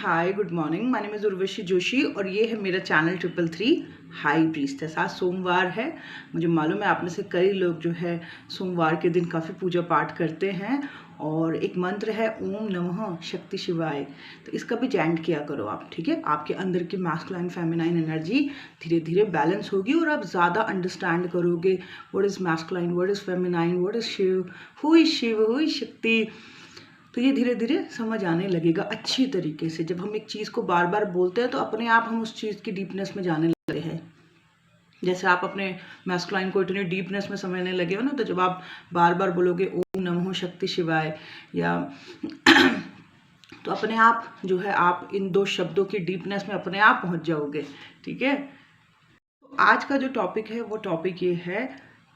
Hi good morning. My name is Urvashi Joshi और ये है मेरा चैनल 333 हाई प्रीस्टेस। आज सोमवार है। मुझे मालूम है आप में से कई लोग जो है सोमवार के दिन काफ़ी पूजा पाठ करते हैं और एक मंत्र है ओम नमः शक्ति शिवाय। तो इसका भी चैंट किया करो आप, ठीक है। आपके अंदर की मैस्कुलाइन फेमिनाइन एनर्जी धीरे धीरे बैलेंस होगी और आप ज़्यादा अंडरस्टैंड करोगे what is masculine, what is feminine, what is Shiv, who is Shakti. तो ये धीरे धीरे समझ आने लगेगा अच्छी तरीके से। जब हम एक चीज़ को बार बार बोलते हैं तो अपने आप हम उस चीज़ की डीपनेस में जाने लगते हैं। जैसे आप अपने मैस्कुलाइन को इतनी डीपनेस में समझने लगे हो ना, तो जब आप बार बार बोलोगे ओम नमः शक्ति शिवाय या तो अपने आप जो है आप इन दो शब्दों की डीपनेस में अपने आप पहुंच जाओगे, ठीक है। आज का जो टॉपिक है वो टॉपिक ये है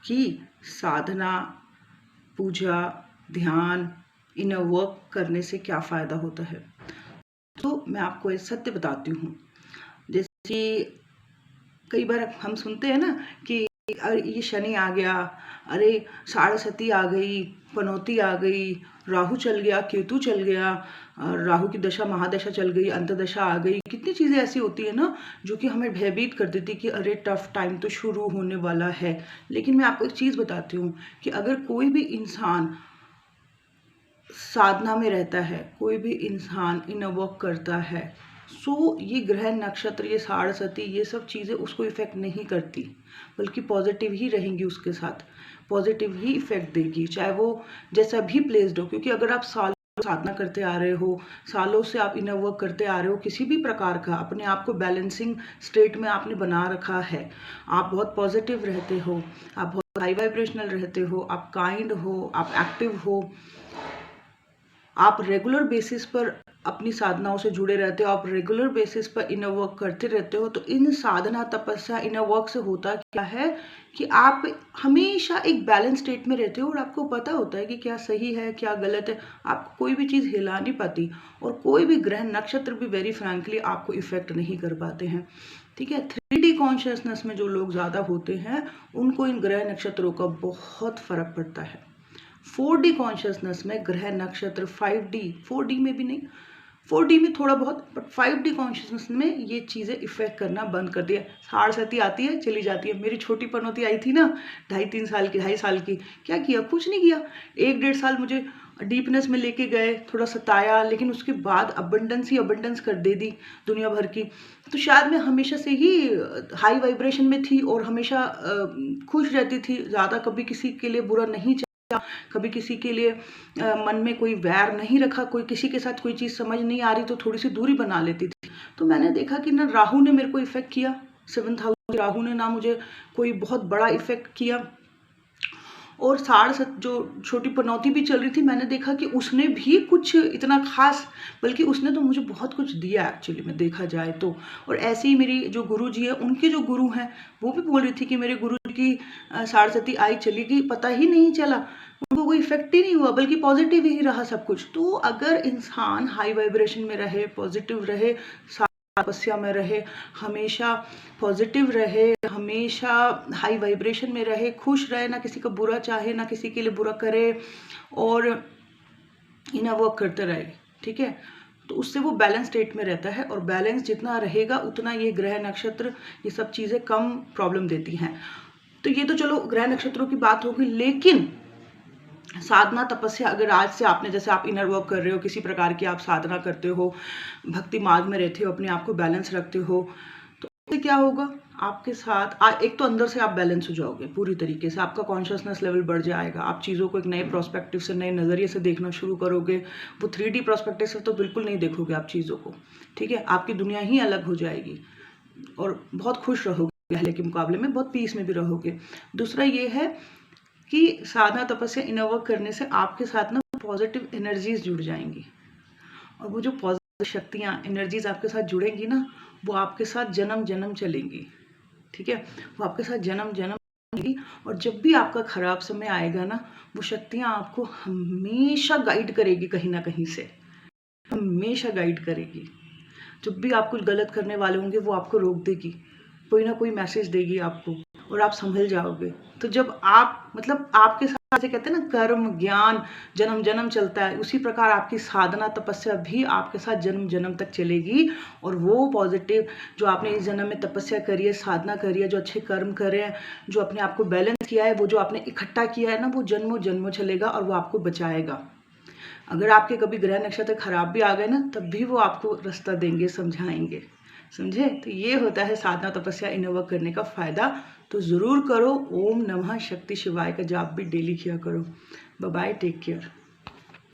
कि साधना, पूजा, ध्यान, इनर वर्क करने से क्या फ़ायदा होता है। तो मैं आपको एक सत्य बताती हूँ। जैसे कि कई बार हम सुनते हैं ना कि अरे ये शनि आ गया, अरे साढ़े आ गई, पनौती आ गई, राहु चल गया, केतु चल गया, राहु की दशा महादशा चल गई, अंतदशा आ गई। कितनी चीज़ें ऐसी होती है ना जो कि हमें भयभीत कर देती कि अरे टफ टाइम तो शुरू होने वाला है। लेकिन मैं आपको एक चीज़ बताती हूँ कि अगर कोई भी इंसान साधना में रहता है, कोई भी इंसान इनर वर्क करता है, सो ये ग्रह नक्षत्र, ये साढ़े ये सब चीज़ें उसको इफ़ेक्ट नहीं करती, बल्कि पॉजिटिव ही रहेंगी उसके साथ, पॉजिटिव ही इफ़ेक्ट देगी, चाहे वो जैसा भी प्लेस्ड हो। क्योंकि अगर आप सालों साधना करते आ रहे हो, सालों से आप इनर वर्क करते आ रहे हो, किसी भी प्रकार का अपने आप को बैलेंसिंग स्टेट में आपने बना रखा है, आप बहुत पॉजिटिव रहते हो, आप बहुत हाई वाइब्रेशनल रहते हो, आप काइंड हो, आप एक्टिव हो, आप रेगुलर बेसिस पर अपनी साधनाओं से जुड़े रहते हो, आप रेगुलर बेसिस पर इनर वर्क करते रहते हो, तो इन साधना तपस्या इनर वर्क से होता क्या है कि आप हमेशा एक बैलेंस स्टेट में रहते हो और आपको पता होता है कि क्या सही है क्या गलत है। आपको कोई भी चीज़ हिला नहीं पाती और कोई भी ग्रह नक्षत्र भी वेरी फ्रैंकली आपको इफेक्ट नहीं कर पाते हैं, ठीक है। 3D कॉन्शियसनेस में जो लोग ज़्यादा होते हैं उनको इन ग्रह नक्षत्रों का बहुत फर्क पड़ता है। 4D कॉन्शियसनेस में ग्रह नक्षत्र, 5D, 4D में भी नहीं, 4D में थोड़ा बहुत, बट 5D कॉन्शियसनेस में ये चीज़ें इफेक्ट करना बंद कर दिया। साढ़े आती है चली जाती है। मेरी छोटी पनौती आई थी ना 2.5 की, क्या किया, कुछ नहीं किया। 1-1.5 साल मुझे डीपनेस में लेके गए, थोड़ा सताया, लेकिन उसके बाद अबंडेंस ही अबंडेंस कर दे दी दुनिया भर की। तो शायद मैं हमेशा से ही हाई वाइब्रेशन में थी और हमेशा खुश रहती थी, ज़्यादा कभी किसी के लिए बुरा नहीं, कभी किसी के लिए मन में कोई वैर नहीं रखा, कोई किसी के साथ कोई चीज़ समझ नहीं आ रही तो थोड़ी सी दूरी बना लेती थी। तो मैंने देखा कि ना राहु ने मेरे को इफेक्ट किया, 7th हाउस राहु ने ना मुझे कोई बहुत बड़ा इफेक्ट किया। और 7.5 जो छोटी पनौती भी चल रही थी, मैंने देखा कि उसने भी कुछ इतना खास, बल्कि उसने तो मुझे बहुत कुछ दिया एक्चुअली में देखा जाए तो। और ऐसे ही मेरी जो गुरु जी है, उनके जो गुरु हैं वो भी बोल रही थी कि मेरे गुरु की 7.5 आई चली गई, पता ही नहीं चला, उनको कोई इफेक्ट ही नहीं हुआ, बल्कि पॉजिटिव ही रहा सब कुछ। तो अगर इंसान हाई वाइब्रेशन में रहे, पॉजिटिव रहे, तपस्या में रहे, हमेशा पॉजिटिव रहे, हमेशा हाई वाइब्रेशन में रहे, खुश रहे, ना किसी का बुरा चाहे, ना किसी के लिए बुरा करे और इनर वर्क करते रहे, ठीक है, तो उससे वो बैलेंस स्टेट में रहता है। और बैलेंस जितना रहेगा उतना ये ग्रह नक्षत्र, ये सब चीज़ें कम प्रॉब्लम देती हैं। तो ये तो चलो ग्रह नक्षत्रों की बात होगी, लेकिन साधना तपस्या अगर आज से आपने, जैसे आप इनर वर्क कर रहे हो, किसी प्रकार की आप साधना करते हो, भक्ति मार्ग में रहते हो, अपने आप को बैलेंस रखते हो, तो उससे क्या होगा आपके साथ, एक तो अंदर से आप बैलेंस हो जाओगे पूरी तरीके से, आपका कॉन्शियसनेस लेवल बढ़ जाएगा, आप चीज़ों को एक नए प्रोस्पेक्टिव से, नए नज़रिए से देखना शुरू करोगे। वो 3D प्रोस्पेक्टिव से तो बिल्कुल नहीं देखोगे आप चीज़ों को, ठीक है। आपकी दुनिया ही अलग हो जाएगी और बहुत खुश रहोगे, पहले के मुकाबले में बहुत पीस में भी रहोगे। दूसरा ये है कि साधना तपस्या इनर वर्क करने से आपके साथ ना पॉजिटिव एनर्जीज जुड़ जाएंगी और वो जो पॉजिटिव शक्तियाँ, एनर्जीज आपके साथ जुड़ेंगी ना, वो आपके साथ जन्म जन्म चलेंगी, ठीक है। वो आपके साथ जन्म जन्म चलेंगी और जब भी आपका खराब समय आएगा ना, वो शक्तियाँ आपको हमेशा गाइड करेगी, कहीं ना कहीं से हमेशा गाइड करेगी। जब भी आप कुछ गलत करने वाले होंगे वो आपको रोक देगी, कोई ना कोई मैसेज देगी आपको और आप संभल जाओगे। तो जब आप, मतलब आपके साथ जैसे कहते हैं ना कर्म ज्ञान जन्म जन्म चलता है, उसी प्रकार आपकी साधना तपस्या भी आपके साथ जन्म जन्म तक चलेगी। और वो पॉजिटिव जो आपने इस जन्म में तपस्या करी है, साधना करी है, जो अच्छे कर्म करे हैं, जो अपने आप को बैलेंस किया है, वो जो आपने इकट्ठा किया है ना, वो जन्मों जन्मों चलेगा और वो आपको बचाएगा। अगर आपके कभी ग्रह नक्षत्र खराब भी आ गए ना, तब भी वो आपको रास्ता देंगे, समझाएंगे। समझे? तो ये होता है साधना तपस्या इनर वर्क करने का फायदा। तो जरूर करो। ओम नमः शक्ति शिवाय का जाप भी डेली किया करो। Bye bye, take care.